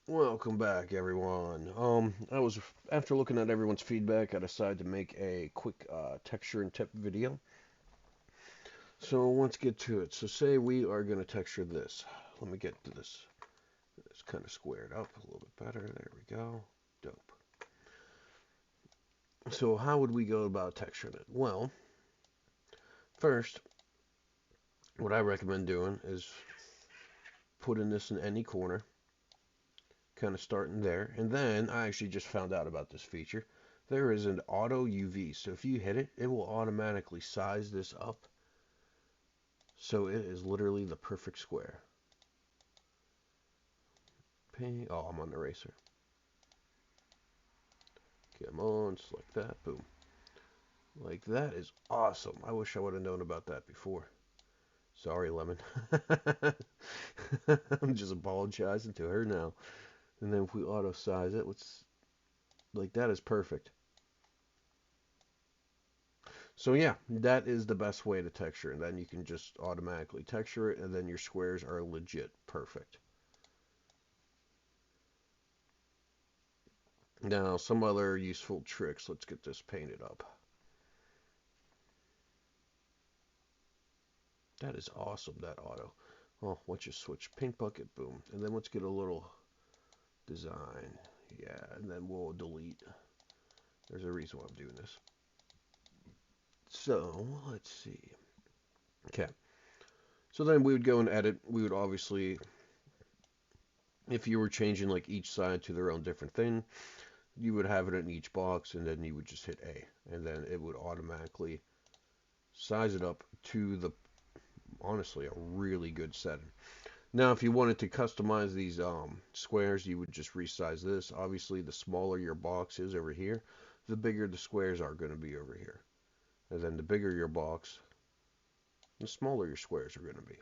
Welcome back, everyone. I was after looking at everyone's feedback, I decided to make a quick texture and tip video. So let's get to it. So say we are going to texture this. Let me get to this. It's kind of squared up a little bit better. There we go. Dope. So how would we go about texturing it? Well, first, what I recommend doing is putting this in any corner, kind of starting there, and then I actually just found out about this feature. There is an auto UV, so if you hit it, it will automatically size this up so it is literally the perfect square. Oh, I'm on the eraser. Come on, just like that. Boom. Like that is awesome. I wish I would have known about that before. Sorry, Lemon. I'm just apologizing to her now. And then if we auto size it, let's like that is perfect. So yeah, that is the best way to texture, and then you can just automatically texture it, and then your squares are legit perfect. Now, some other useful tricks. Let's get this painted up. That is awesome, that auto. Oh, let's just switch paint bucket, boom. And then let's get a little design. Yeah, and then we'll delete. There's a reason why I'm doing this. So, let's see. Okay. So then we would go and edit. We would obviously, if you were changing like each side to their own different thing, you would have it in each box, and then you would just hit A. And then it would automatically size it up to the, honestly, a really good setting. Now, if you wanted to customize these squares, you would just resize this. Obviously, the smaller your box is over here, the bigger the squares are going to be over here. And then the bigger your box, the smaller your squares are going to be.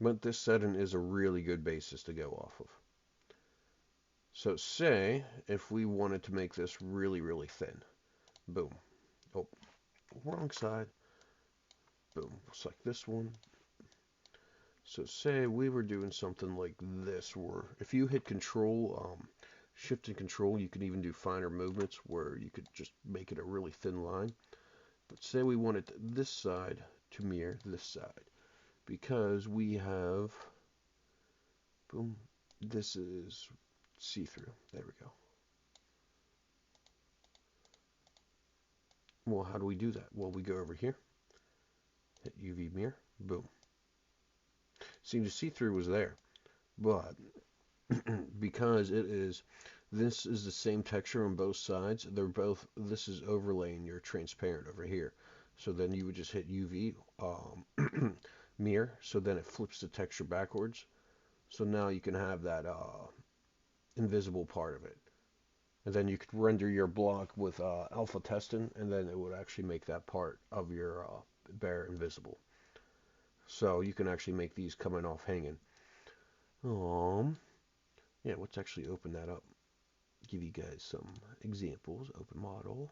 But this setting is a really good basis to go off of. So say if we wanted to make this really, really thin. Boom. Oh, wrong side. Boom. Select this one. So say we were doing something like this, where if you hit Control, Shift and Control, you can even do finer movements where you could just make it a really thin line. But say we wanted this side to mirror this side, because we have, boom, this is see-through. There we go. Well, how do we do that? Well, we go over here, hit UV mirror, boom. See, the see-through was there, but because this is the same texture on both sides. They're both, this is overlaying your transparent over here. So then you would just hit UV mirror. So then it flips the texture backwards. So now you can have that invisible part of it. And then you could render your block with alpha testing, and then it would actually make that part of your bear invisible. So you can actually make these coming off hanging. Yeah, let's actually open that up. Give you guys some examples. Open model.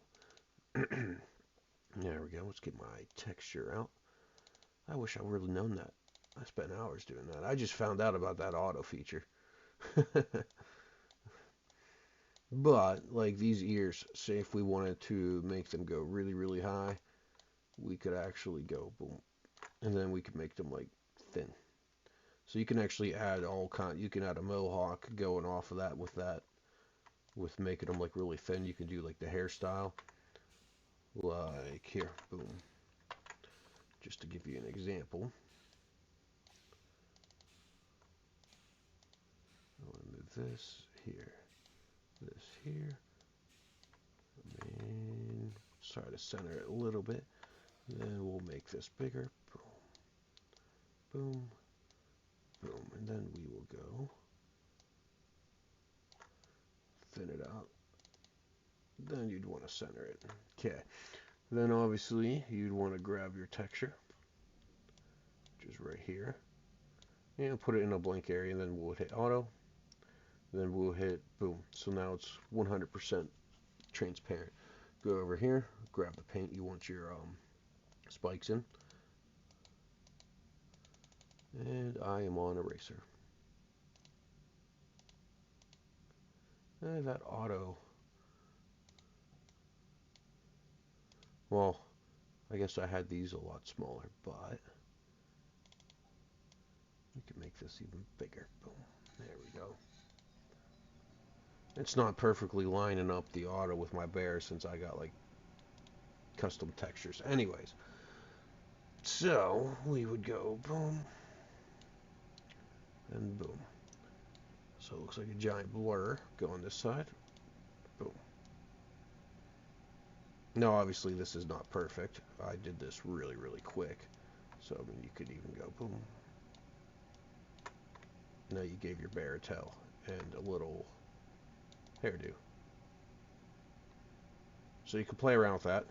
There we go. Let's get my texture out. I wish I would have known that. I spent hours doing that. I just found out about that auto feature. But, like these ears, say if we wanted to make them go really, really high, we could actually go boom. And then we could make them like thin. So you can actually add you can add a mohawk going off of that, with making them like really thin. You can do like the hairstyle. Like here, boom. Just to give you an example. I want to move this here, this here, and try to center it a little bit. Then we'll make this bigger. Boom, boom, boom, and then we will go thin it out. Then you'd want to center it. Okay. Then obviously you'd want to grab your texture, which is right here, and put it in a blank area. And then we'll hit auto. Then we'll hit boom. So now it's 100% transparent. Go over here, grab the paint you want your spikes in, and I am on eraser. That auto. Well, I guess I had these a lot smaller, but we can make this even bigger. Boom. There we go. It's not perfectly lining up the auto with my bear since I got like custom textures. Anyways, so we would go boom and boom. So it looks like a giant blur. Go on this side. Boom. Now, obviously, this is not perfect. I did this really, really quick. So, I mean, you could even go boom. Now you gave your bear a tail and a little hairdo. So you can play around with that.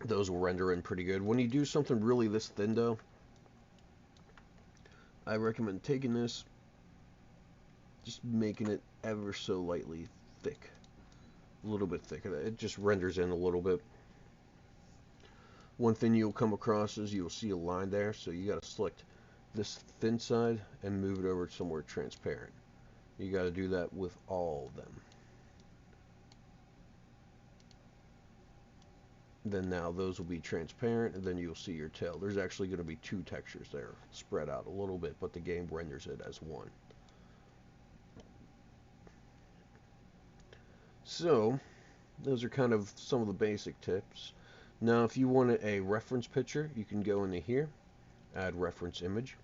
Those will render in pretty good. When you do something really this thin, though, I recommend taking this, just making it ever so lightly thick. A little bit thicker. It just renders in a little bit. One thing you'll come across is you'll see a line there, so you got to select this thin side and move it over somewhere transparent. You got to do that with all of them. Then now those will be transparent, and then you'll see your tail. There's actually going to be two textures there, spread out a little bit, but the game renders it as one. So, those are kind of some of the basic tips. Now, if you want a reference picture, you can go into here, add reference image.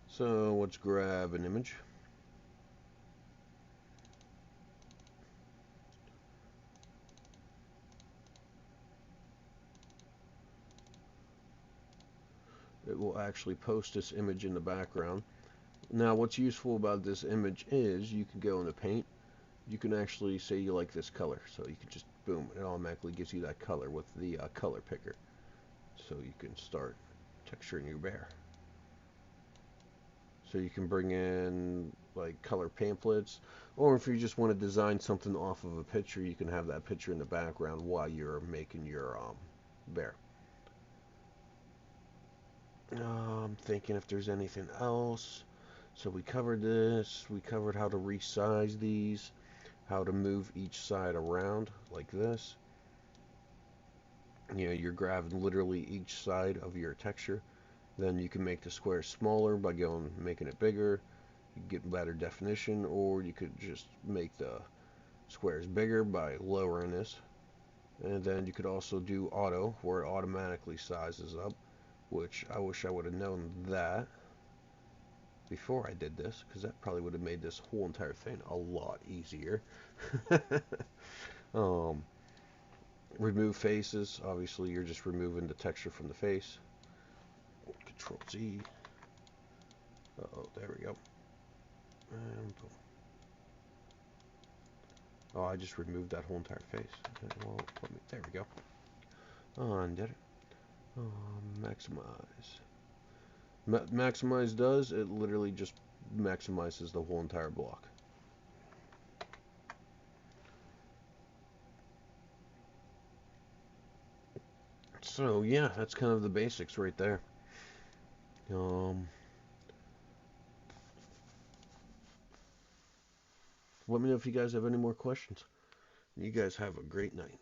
So, let's grab an image. It will actually post this image in the background. Now, what's useful about this image is you can go into paint. You can actually say you like this color, so you can just boom, it automatically gives you that color with the color picker. So you can start texturing your bear. So you can bring in like color pamphlets, or if you just want to design something off of a picture, you can have that picture in the background while you're making your bear. I'm thinking if there's anything else. So we covered this. We covered how to resize these, how to move each side around like this. You know, you're grabbing literally each side of your texture. Then you can make the square smaller by going making it bigger. You get better definition, or you could just make the squares bigger by lowering this. And then you could also do auto, where it automatically sizes up, which I wish I would have known that before I did this, because that probably would have made this whole entire thing a lot easier. um, remove faces. Obviously, you're just removing the texture from the face. Control Z. Oh, there we go. And boom. Oh, I just removed that whole entire face. Okay, well, there we go. Undid it. Maximize. Maximize does, it literally just maximizes the whole entire block. So yeah, that's kind of the basics right there. Let me know if you guys have any more questions. You guys have a great night.